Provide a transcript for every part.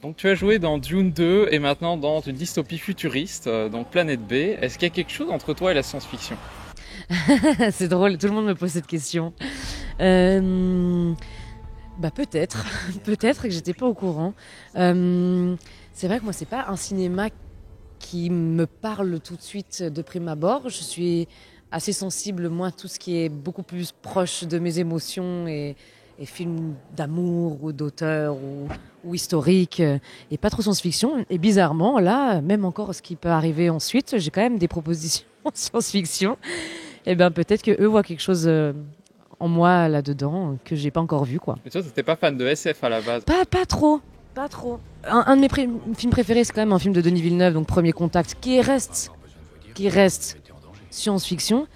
Donc tu as joué dans Dune 2 et maintenant dans une dystopie futuriste, donc Planète B. Est-ce qu'il y a quelque chose entre toi et la science-fiction? C'est drôle, tout le monde me pose cette question. Bah peut-être, peut-être que j'étais pas au courant. C'est vrai que moi c'est pas un cinéma qui me parle tout de suite de prime abord. Je suis assez sensible, moi, à tout ce qui est beaucoup plus proche de mes émotions et films d'amour ou d'auteur ou historique et pas trop science-fiction. Et bizarrement, là, même encore ce qui peut arriver ensuite, j'ai quand même des propositions science-fiction. Et ben peut-être que eux voient quelque chose en moi là-dedans que j'ai pas encore vu, quoi. Mais toi, t'étais pas fan de SF à la base. Pas trop. Pas trop. Un de mes films préférés, c'est quand même un film de Denis Villeneuve, donc Premier Contact, qui reste science-fiction,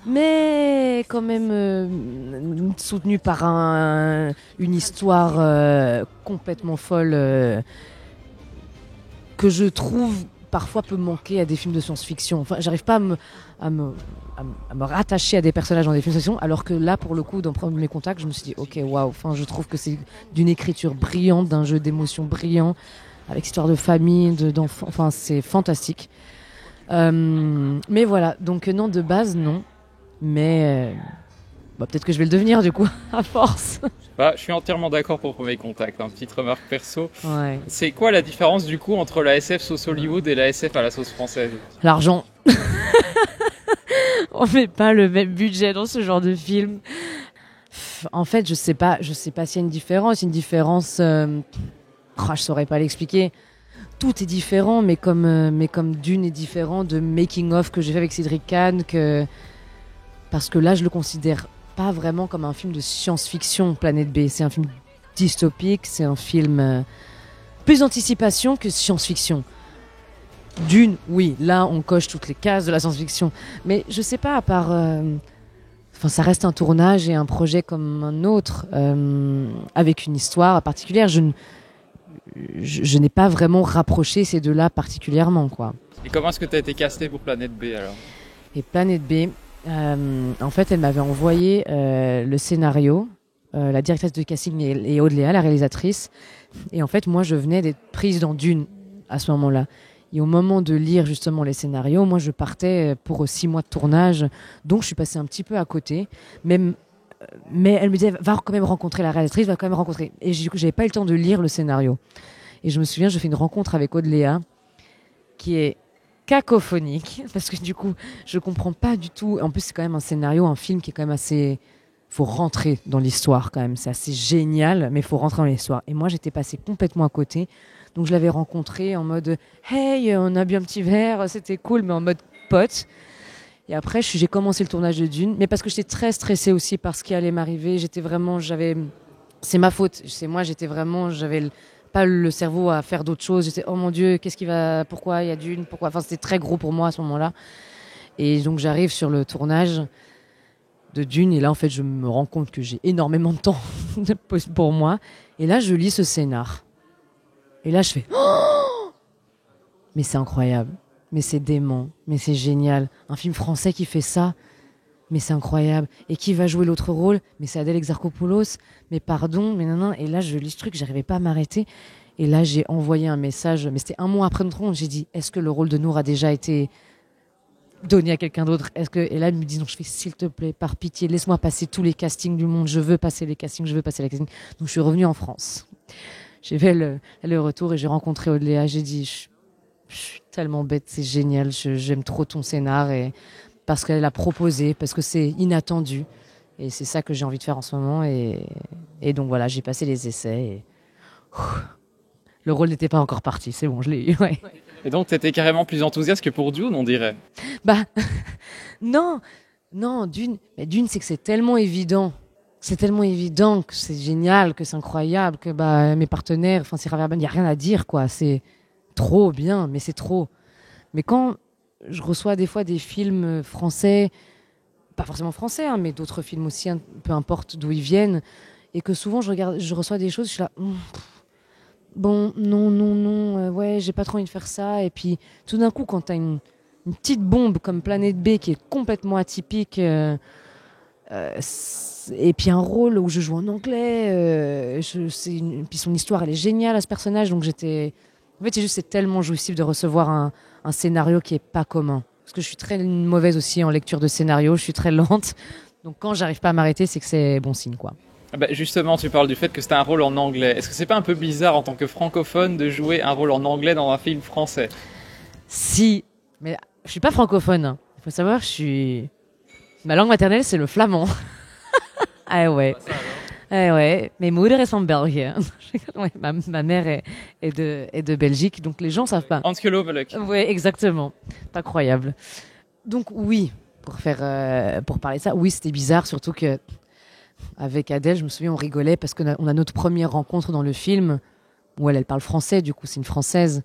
mais quand même soutenu par une histoire complètement folle que je trouve parfois peut manquer à des films de science-fiction. Enfin, j'arrive pas à me rattacher à des personnages dans des films de science-fiction, alors que là, pour le coup, dans Premier Contact, je me suis dit, ok, waouh, enfin, je trouve que c'est d'une écriture brillante, d'un jeu d'émotion brillant, avec histoire de famille, d'enfants, enfin, c'est fantastique. Mais voilà, donc non, de base, non. Mais peut-être que je vais le devenir, du coup, à force. Bah, je suis entièrement d'accord pour Premier Contact. Petite remarque perso. Ouais. C'est quoi la différence du coup entre la SF sauce Hollywood et la SF à la sauce française? L'argent. On met pas le même budget dans ce genre de film. En fait, je sais pas s'il y a une différence. Je saurais pas l'expliquer. Tout est différent, mais comme Dune est différent de Making of que j'ai fait avec Cédric Kahn, parce que là, je le considère pas vraiment comme un film de science-fiction, Planète B. C'est un film dystopique, c'est un film plus d'anticipation que science-fiction. Dune, oui, là, on coche toutes les cases de la science-fiction. Mais je sais pas, à part... ça reste un tournage et un projet comme un autre, avec une histoire particulière. Je n'ai pas vraiment rapproché ces deux-là particulièrement, quoi. Et comment est-ce que tu as été casté pour Planète B alors? Et Planète B, en fait, elle m'avait envoyé le scénario, la directrice de casting et Aude Léa, la réalisatrice. Et en fait, moi, je venais d'être prise dans Dune à ce moment-là. Et au moment de lire justement les scénarios, moi, je partais pour 6 mois de tournage. Donc, je suis passée un petit peu à côté. Mais elle me disait, va quand même rencontrer la réalisatrice, va quand même rencontrer. Et du coup, j'avais pas eu le temps de lire le scénario. Et je me souviens, je fais une rencontre avec Aude Léa, qui est cacophonique, parce que du coup, je comprends pas du tout. En plus, c'est quand même un scénario, un film qui est quand même assez... Faut rentrer dans l'histoire quand même. C'est assez génial, mais faut rentrer dans l'histoire. Et moi, j'étais passée complètement à côté. Donc, je l'avais rencontré en mode « Hey, on a bu un petit verre, c'était cool », mais en mode pote. Et après, j'ai commencé le tournage de Dune, mais parce que j'étais très stressée aussi par ce qui allait m'arriver. C'est ma faute. J'avais pas le cerveau à faire d'autres choses. J'étais, oh mon Dieu, pourquoi il y a Dune, pourquoi. Enfin, c'était très gros pour moi à ce moment-là. Et donc, j'arrive sur le tournage de Dune, et là, en fait, je me rends compte que j'ai énormément de temps pour moi. Et là, je lis ce scénar. Et là, je fais, oh, mais c'est incroyable. Mais c'est dément. Mais c'est génial. Un film français qui fait ça. Mais c'est incroyable. Et qui va jouer l'autre rôle? Mais c'est Adèle Exarchopoulos. Mais pardon, mais non. Et là, je lis ce truc, j'arrivais pas à m'arrêter. Et là, j'ai envoyé un message. Mais c'était 1 mois après notre rencontre. J'ai dit, est-ce que le rôle de Nour a déjà été donné à quelqu'un d'autre? Et là, elle me dit, non, je fais, s'il te plaît, par pitié, laisse-moi passer tous les castings du monde. Je veux passer les castings. Donc, je suis revenue en France. J'ai fait le retour et j'ai rencontré Aude Léa. J'ai dit, je suis tellement bête, c'est génial. J'aime trop ton scénar. Et parce qu'elle a proposé, parce que c'est inattendu. Et c'est ça que j'ai envie de faire en ce moment. Et donc voilà, j'ai passé les essais. Et le rôle n'était pas encore parti. C'est bon, je l'ai eu. Ouais. Et donc, tu étais carrément plus enthousiaste que pour Dune, on dirait. Non, Dune, c'est que c'est tellement évident. C'est tellement évident que c'est génial, que c'est incroyable, que mes partenaires, c'est Javier Bardem, il n'y a rien à dire, quoi. C'est trop bien, mais c'est trop. Mais quand je reçois des fois des films français, pas forcément français, mais d'autres films aussi, peu importe d'où ils viennent, et que souvent je reçois des choses, je suis là, bon, non, ouais, j'ai pas trop envie de faire ça. Et puis tout d'un coup, quand t'as une petite bombe comme Planète B qui est complètement atypique, Et puis un rôle où je joue en anglais. Puis son histoire, elle est géniale à ce personnage. Donc en fait, c'est tellement jouissif de recevoir un scénario qui est pas commun. Parce que je suis très mauvaise aussi en lecture de scénario. Je suis très lente. Donc quand j'arrive pas à m'arrêter, c'est que c'est bon signe, quoi. Bah justement, tu parles du fait que c'était un rôle en anglais. Est-ce que c'est pas un peu bizarre en tant que francophone de jouer un rôle en anglais dans un film français? Si, mais je suis pas francophone. Il faut savoir, ma langue maternelle, c'est le flamand. Ah ouais. Ah ouais. Mes moeders is van België. Ouais, ma mère est de Belgique, donc les gens savent pas. Ongelooflijk. Oui, exactement. C'est incroyable. Donc oui, pour parler de ça, oui, c'était bizarre, surtout que avec Adèle, je me souviens, on rigolait parce qu'on a notre première rencontre dans le film où elle parle français, du coup, c'est une Française.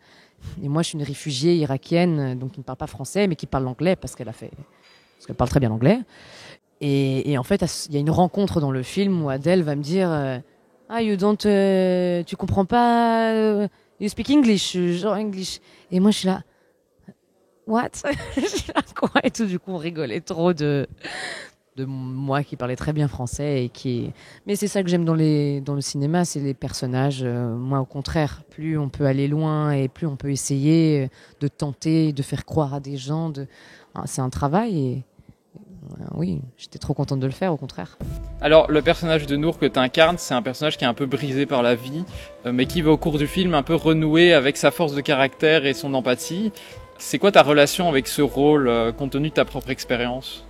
Et moi, je suis une réfugiée irakienne, donc qui ne parle pas français, mais qui parle l'anglais parce qu'elle parle très bien l'anglais. Et en fait, il y a une rencontre dans le film où Adèle va me dire tu comprends pas, you speak English, genre English. Et moi, je suis là, what? Je suis là, quoi? Et tout, du coup, on rigolait trop de moi qui parlais très bien français mais c'est ça que j'aime dans le cinéma, c'est les personnages. Moi, au contraire, plus on peut aller loin et plus on peut essayer de tenter, de faire croire à des gens. C'est un travail et oui, j'étais trop contente de le faire, au contraire. Alors, le personnage de Nour que tu incarnes, c'est un personnage qui est un peu brisé par la vie, mais qui va au cours du film un peu renouer avec sa force de caractère et son empathie. C'est quoi ta relation avec ce rôle, compte tenu de ta propre expérience?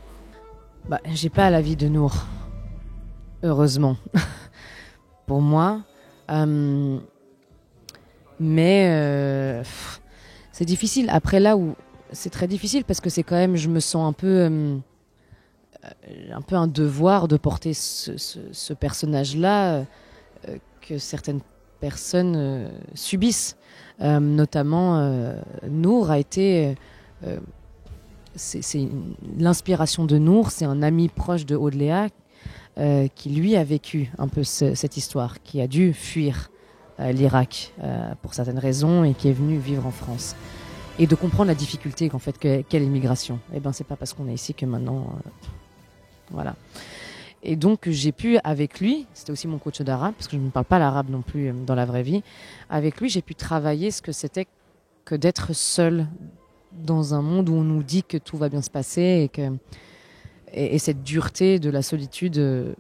J'ai pas la vie de Nour, heureusement, pour moi. Mais c'est difficile. Après, là où c'est très difficile, parce que c'est quand même, je me sens un peu un devoir de porter ce personnage-là que certaines personnes subissent. Notamment, Nour a été... l'inspiration de Nour, c'est un ami proche de Aude Léa qui lui a vécu un peu cette histoire, qui a dû fuir l'Irak pour certaines raisons et qui est venu vivre en France. Et de comprendre la difficulté qu'est l'immigration. Eh ben, c'est pas parce qu'on est ici que maintenant, voilà. Et donc j'ai pu avec lui, c'était aussi mon coach d'arabe parce que je ne parle pas l'arabe non plus dans la vraie vie. Avec lui, j'ai pu travailler ce que c'était que d'être seul dans un monde où on nous dit que tout va bien se passer et cette dureté de la solitude.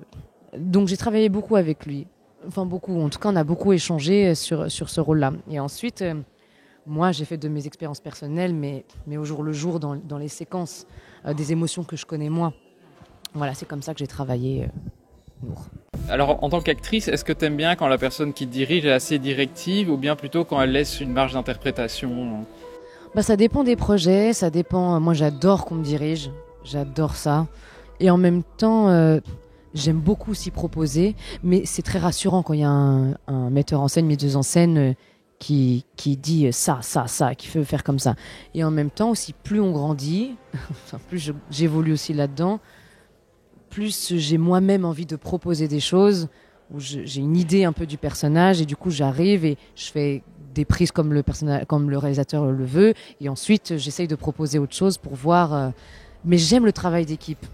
Donc j'ai travaillé beaucoup avec lui. Enfin beaucoup, en tout cas on a beaucoup échangé sur ce rôle-là. Et ensuite, moi j'ai fait de mes expériences personnelles, mais au jour le jour dans les séquences, des émotions que je connais moi. Voilà, c'est comme ça que j'ai travaillé Nour. Alors, en tant qu'actrice, est-ce que tu aimes bien quand la personne qui te dirige est assez directive ou bien plutôt quand elle laisse une marge d'interprétation? Ça dépend des projets, ça dépend. Moi, j'adore qu'on me dirige, j'adore ça. Et en même temps, j'aime beaucoup s'y proposer, mais c'est très rassurant quand il y a un metteur en scène, metteuse en scène qui dit ça, qui veut faire comme ça. Et en même temps, aussi, plus on grandit, plus j'évolue aussi là-dedans, plus j'ai moi-même envie de proposer des choses où j'ai une idée un peu du personnage et du coup j'arrive et je fais des prises comme le réalisateur le veut et ensuite j'essaye de proposer autre chose pour voir. Mais j'aime le travail d'équipe.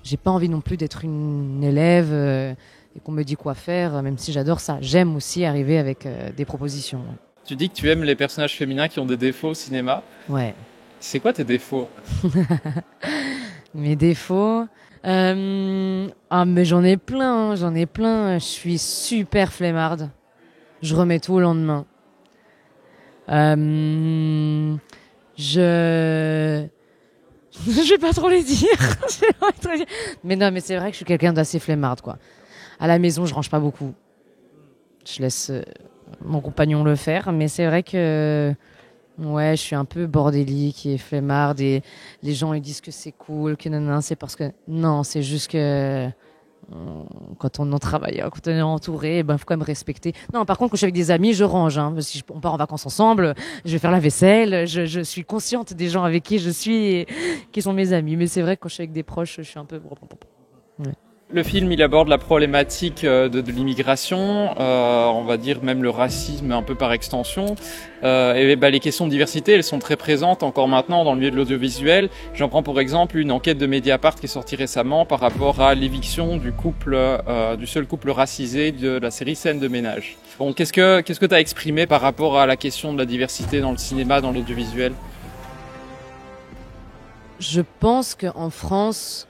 J'ai pas envie non plus d'être une élève et qu'on me dit quoi faire, même si j'adore ça. J'aime aussi arriver avec des propositions. Tu dis que tu aimes les personnages féminins qui ont des défauts au cinéma. Ouais. C'est quoi tes défauts? Mes défauts mais j'en ai plein. Je suis super flemmarde. Je remets tout au lendemain. Je vais pas trop les dire. Mais non, mais c'est vrai que je suis quelqu'un d'assez flemmarde, quoi. À la maison, je range pas beaucoup. Je laisse mon compagnon le faire, mais c'est vrai que ouais, je suis un peu bordélique et flemmarde et les gens ils disent que c'est cool, que non, c'est parce que non, c'est juste que quand on en travaille, quand on est entouré, faut quand même respecter. Non, par contre, quand je suis avec des amis, je range. Si on part en vacances ensemble, je vais faire la vaisselle. Je suis consciente des gens avec qui je suis et qui sont mes amis. Mais c'est vrai que quand je suis avec des proches, je suis un peu... Ouais. Le film, il aborde la problématique de l'immigration, on va dire même le racisme un peu par extension. Les questions de diversité, elles sont très présentes encore maintenant dans le milieu de l'audiovisuel. J'en prends pour exemple une enquête de Mediapart qui est sortie récemment par rapport à l'éviction du seul couple racisé de la série Scène de ménage. Bon, qu'est-ce que tu as exprimé par rapport à la question de la diversité dans le cinéma, dans l'audiovisuel ? Je pense qu'en France,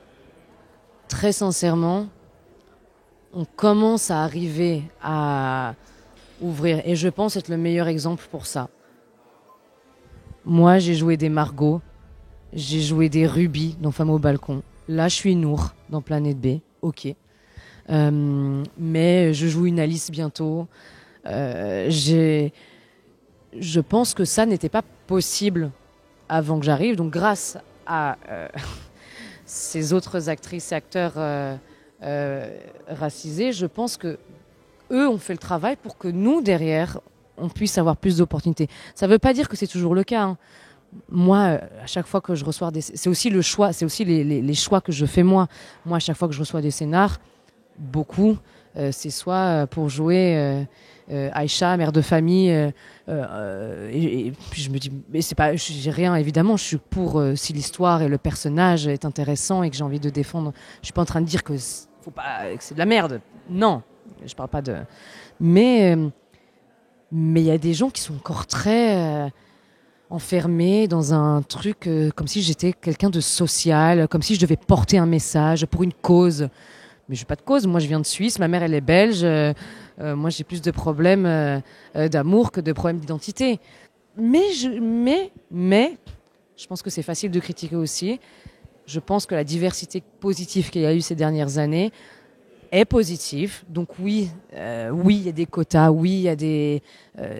très sincèrement, on commence à arriver à ouvrir. Et je pense être le meilleur exemple pour ça. Moi, j'ai joué des Margot, j'ai joué des Ruby dans Femme au balcon. Là, je suis Nour dans Planète B. Ok. Mais je joue une Alice bientôt. Je pense que ça n'était pas possible avant que j'arrive. Donc, grâce à ces autres actrices et acteurs racisés, je pense que eux ont fait le travail pour que nous, derrière, on puisse avoir plus d'opportunités. Ça ne veut pas dire que c'est toujours le cas, hein. Moi, à chaque fois que je reçois c'est aussi le choix, c'est aussi les choix que je fais moi. Moi, à chaque fois que je reçois des scénars, beaucoup, c'est soit pour jouer Aïcha, mère de famille, et puis je me dis, mais c'est pas, j'ai rien, évidemment, je suis pour si l'histoire et le personnage est intéressant et que j'ai envie de défendre. Je suis pas en train de dire que faut pas, que c'est de la merde. Non, je parle pas de. Mais il y a des gens qui sont encore très enfermés dans un truc comme si j'étais quelqu'un de social, comme si je devais porter un message pour une cause. Mais je n'ai pas de cause. Moi, je viens de Suisse. Ma mère, elle est belge. Moi, j'ai plus de problèmes d'amour que de problèmes d'identité. Mais je pense que c'est facile de critiquer aussi. Je pense que la diversité positive qu'il y a eu ces dernières années est positive. Donc oui, il y a des quotas. Oui, il y a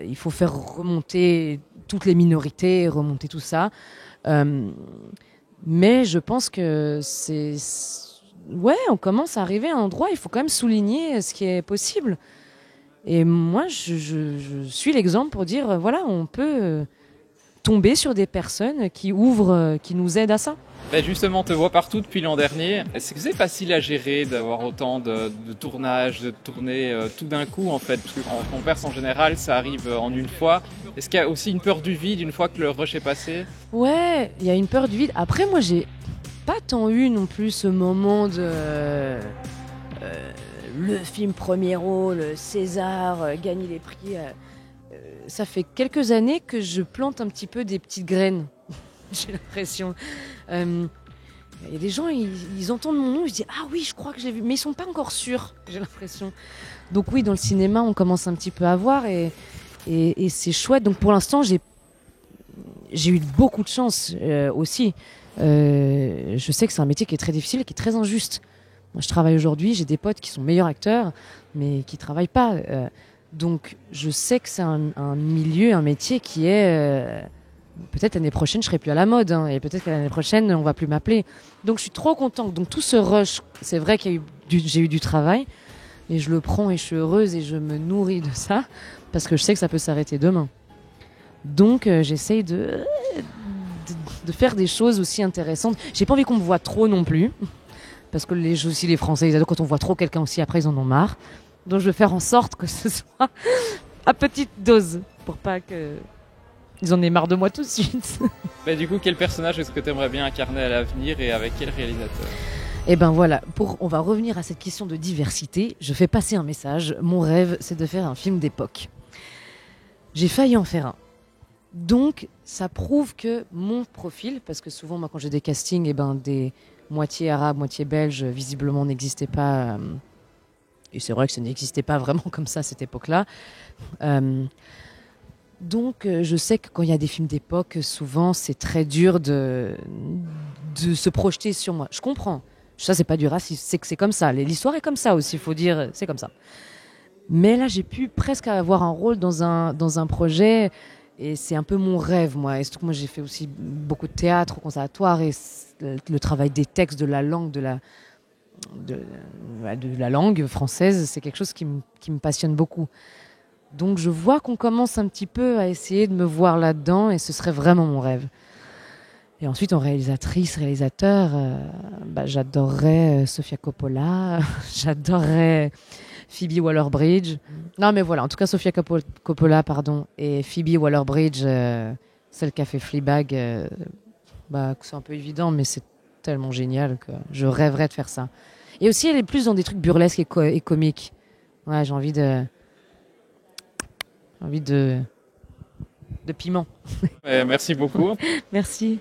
il faut faire remonter toutes les minorités, remonter tout ça. Mais je pense que ouais, on commence à arriver à un endroit, il faut quand même souligner ce qui est possible. Et moi, je suis l'exemple pour dire, voilà, on peut tomber sur des personnes qui ouvrent, qui nous aident à ça. Ben justement, on te voit partout depuis l'an dernier. Est-ce que c'est facile à gérer d'avoir autant de tournages, de tourner tout d'un coup en fait? Parce qu'en Perse, en général, ça arrive en une fois. Est-ce qu'il y a aussi une peur du vide une fois que le rush est passé? Ouais, il y a une peur du vide. Après, moi, j'ai pas tant eu non plus ce moment de le film premier rôle, César, gagner les prix. Ça fait quelques années que je plante un petit peu des petites graines. J'ai l'impression. Il y a des gens, ils entendent mon nom, ils se disent ah oui, je crois que j'ai vu, mais ils sont pas encore sûrs. J'ai l'impression. Donc oui, dans le cinéma, on commence un petit peu à voir et c'est chouette. Donc pour l'instant, j'ai eu beaucoup de chance aussi. Je sais que c'est un métier qui est très difficile et qui est très injuste. Moi, je travaille aujourd'hui, j'ai des potes qui sont meilleurs acteurs, mais qui travaillent pas. Donc, je sais que c'est un milieu, un métier qui est... peut-être l'année prochaine, je serai plus à la mode, hein, et peut-être que l'année prochaine, on va plus m'appeler. Donc, je suis trop contente. Donc, tout ce rush, c'est vrai qu'il y a j'ai eu du travail, et je le prends et je suis heureuse et je me nourris de ça, parce que je sais que ça peut s'arrêter demain. Donc, j'essaye de faire des choses aussi intéressantes. J'ai pas envie qu'on me voit trop non plus, parce que les Français, ils adorent quand on voit trop quelqu'un aussi, après ils en ont marre. Donc je vais faire en sorte que ce soit à petite dose, pour pas que ils en aient marre de moi tout de suite. Bah, du coup, quel personnage est-ce que tu aimerais bien incarner à l'avenir et avec quel réalisateur? Et ben voilà, on va revenir à cette question de diversité. Je fais passer un message. Mon rêve, c'est de faire un film d'époque. J'ai failli en faire un. Donc, ça prouve que mon profil, parce que souvent, moi, quand j'ai des castings, des moitié arabes, moitié belges, visiblement n'existaient pas. Et c'est vrai que ça n'existait pas vraiment comme ça à cette époque-là. Donc, je sais que quand il y a des films d'époque, souvent, c'est très dur de se projeter sur moi. Je comprends. Ça, c'est pas du racisme, c'est que c'est comme ça. L'histoire est comme ça aussi, il faut dire, c'est comme ça. Mais là, j'ai pu presque avoir un rôle dans un projet, et c'est un peu mon rêve, moi. Et surtout que moi, j'ai fait aussi beaucoup de théâtre au conservatoire, et le travail des textes, de la langue, de la langue française, c'est quelque chose qui me passionne beaucoup. Donc je vois qu'on commence un petit peu à essayer de me voir là-dedans, et ce serait vraiment mon rêve. Et ensuite, en réalisatrice, réalisateur, j'adorerais Sofia Coppola, j'adorerais Phoebe Waller-Bridge. Non, mais voilà, en tout cas, Sofia Coppola, pardon, et Phoebe Waller-Bridge, celle qui a fait Fleabag, c'est un peu évident, mais c'est tellement génial que je rêverais de faire ça. Et aussi, elle est plus dans des trucs burlesques et comiques. Ouais, j'ai envie de piment. Merci beaucoup. Merci.